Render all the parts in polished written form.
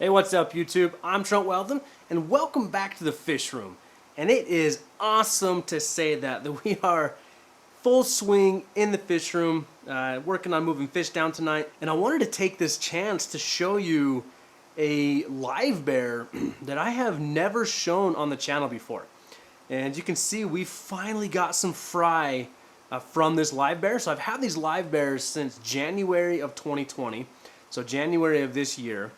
Hey, what's up YouTube? I'm Trent Wel-Don and welcome back to the fish room. And it is awesome to say that we are full swing in the fish room, working on moving fish down tonight. And I wanted to take this chance to show you a live bear that I have never shown on the channel before. And you can see we finally got some fry from this live bear. So I've had these live bears since January of 2020, so January of this year.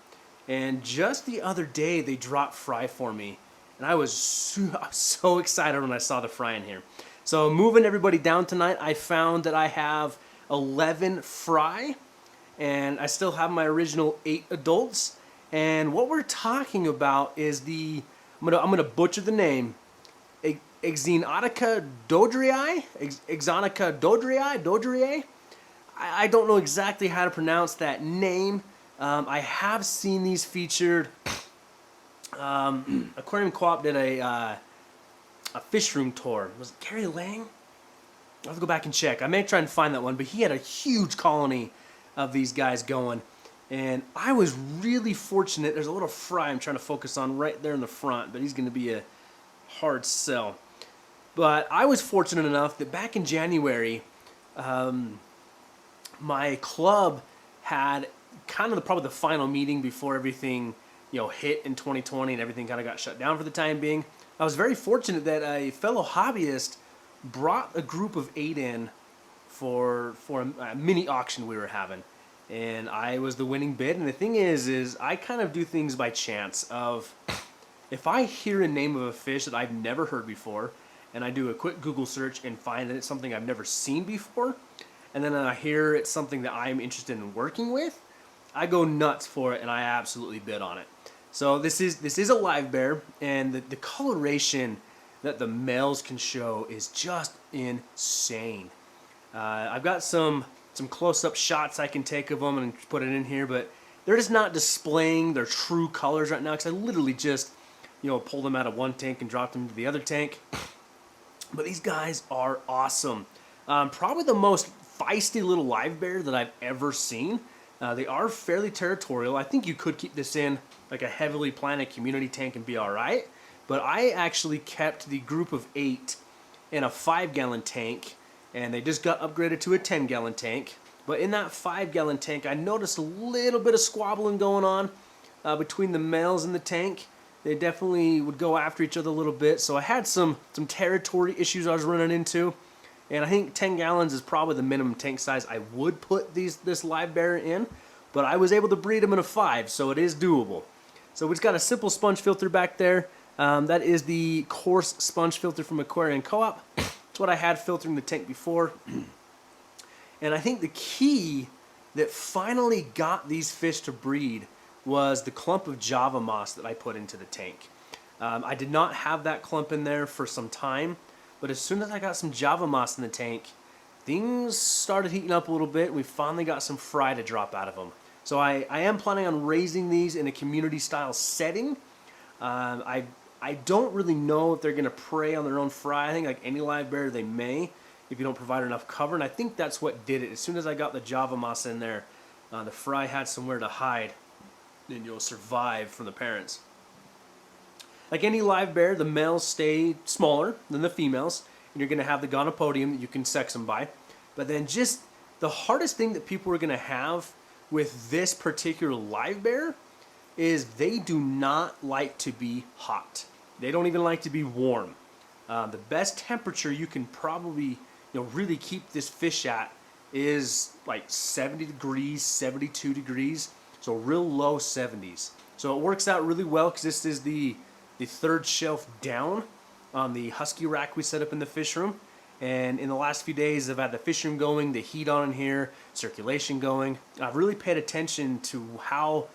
And just the other day, they dropped fry for me. And I was so excited when I saw the fry in here. So moving everybody down tonight, I found that I have 11 fry. And I still have my original 8 adults. And what we're talking about is I'm gonna butcher the name. Exotica dodrii? Exotica dodrii? I don't know exactly how to pronounce that name. I have seen these featured. Aquarium Co-Op did a fish room tour. Was it Kerry Lang? I'll have to go back and check. I may try and find that one, but he had a huge colony of these guys going. And I was really fortunate. There's a little fry I'm trying to focus on right there in the front, but he's going to be a hard sell. But I was fortunate enough that back in January, my club had kind of probably the final meeting before everything hit in 2020 and everything kind of got shut down for the time being. I was very fortunate that a fellow hobbyist brought a group of 8 in for a mini auction we were having, and I was the winning bid. And the thing is I kind of do things by chance. Of if I hear a name of a fish that I've never heard before, and I do a quick Google search and find that it's something I've never seen before, and then I hear it's something that I'm interested in working with, I go nuts for it and I absolutely bid on it. So this is a live bear, and the coloration that the males can show is just insane. I've got some close-up shots I can take of them and put it in here, but they're just not displaying their true colors right now because I literally just pulled them out of one tank and dropped them into the other tank. But these guys are awesome. Probably the most feisty little live bear that I've ever seen. They are fairly territorial. I think you could keep this in like a heavily planted community tank and be alright. But I actually kept the group of 8 in a 5-gallon tank, and they just got upgraded to a 10-gallon tank. But in that 5-gallon tank, I noticed a little bit of squabbling going on between the males in the tank. They definitely would go after each other a little bit. So I had some territory issues I was running into. And I think 10 gallons is probably the minimum tank size I would put this live bear in. But I was able to breed them in a 5, so it is doable. So we've got a simple sponge filter back there. That is the coarse sponge filter from Aquarium Co-Op. It's what I had filtering the tank before. And I think the key that finally got these fish to breed was the clump of Java moss that I put into the tank. I did not have that clump in there for some time. But as soon as I got some Java moss in the tank, things started heating up a little bit. We finally got some fry to drop out of them. So I am planning on raising these in a community style setting. I don't really know if they're going to prey on their own fry. I think like any live bear they may if you don't provide enough cover. And I think that's what did it. As soon as I got the Java moss in there, the fry had somewhere to hide and you'll survive from the parents. Like any live bear, the males stay smaller than the females, and you're going to have the gonopodium that you can sex them by. But then just the hardest thing that people are going to have with this particular live bear is they do not like to be hot. They don't even like to be warm. The best temperature you can probably really keep this fish at is like 70 degrees, 72 degrees, so real low 70s. So it works out really well because this is the 3rd shelf down on the husky rack we set up in the fish room. And in the last few days I've had the fish room going, the heat on in here, circulation going. I've really paid attention to how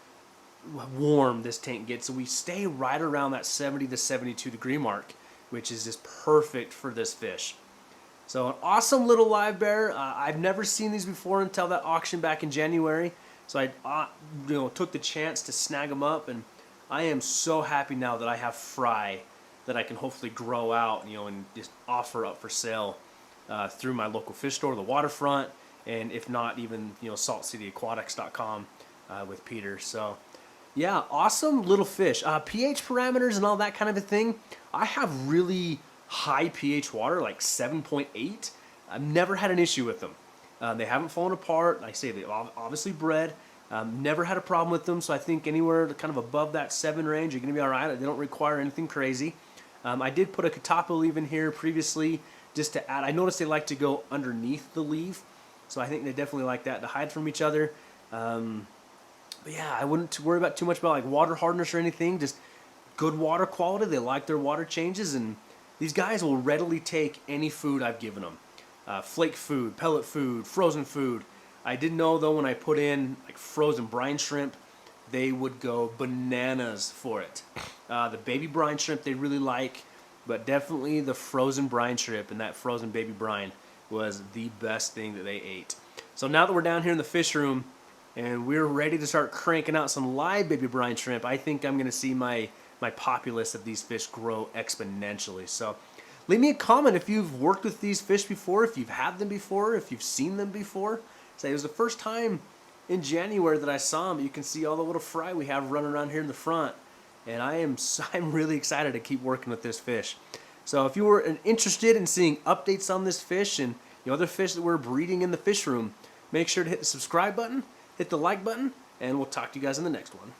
warm this tank gets, so we stay right around that 70 to 72 degree mark, which is just perfect for this fish. So an awesome little live bear. I've never seen these before until that auction back in January, so I took the chance to snag them up, and I am so happy now that I have fry that I can hopefully grow out, and just offer up for sale through my local fish store, the waterfront, and if not, even saltcityaquatics.com with Peter. So Yeah, awesome little fish. pH parameters and all that kind of a thing. I have really high pH water, like 7.8. I've never had an issue with them. They haven't fallen apart. Like I say, they've obviously bred. Never had a problem with them, so I think anywhere kind of above that 7 range, you're going to be all right. They don't require anything crazy. I did put a catapa leaf in here previously just to add. I noticed they like to go underneath the leaf, so I think they definitely like that to hide from each other. But yeah, I wouldn't worry about too much about like water hardness or anything. Just good water quality. They like their water changes, and these guys will readily take any food I've given them. Flake food, pellet food, frozen food. I did know though when I put in like frozen brine shrimp, they would go bananas for it. The baby brine shrimp they really like, but definitely the frozen brine shrimp and that frozen baby brine was the best thing that they ate. So now that we're down here in the fish room and we're ready to start cranking out some live baby brine shrimp, I think I'm going to see my populace of these fish grow exponentially. So leave me a comment if you've worked with these fish before, if you've had them before, if you've seen them before. Say it was the first time in January that I saw them. You can see all the little fry we have running around here in the front, and I'm really excited to keep working with this fish. So if you were interested in seeing updates on this fish and other fish that we're breeding in the fish room, make sure to hit the subscribe button, hit the like button, and we'll talk to you guys in the next one.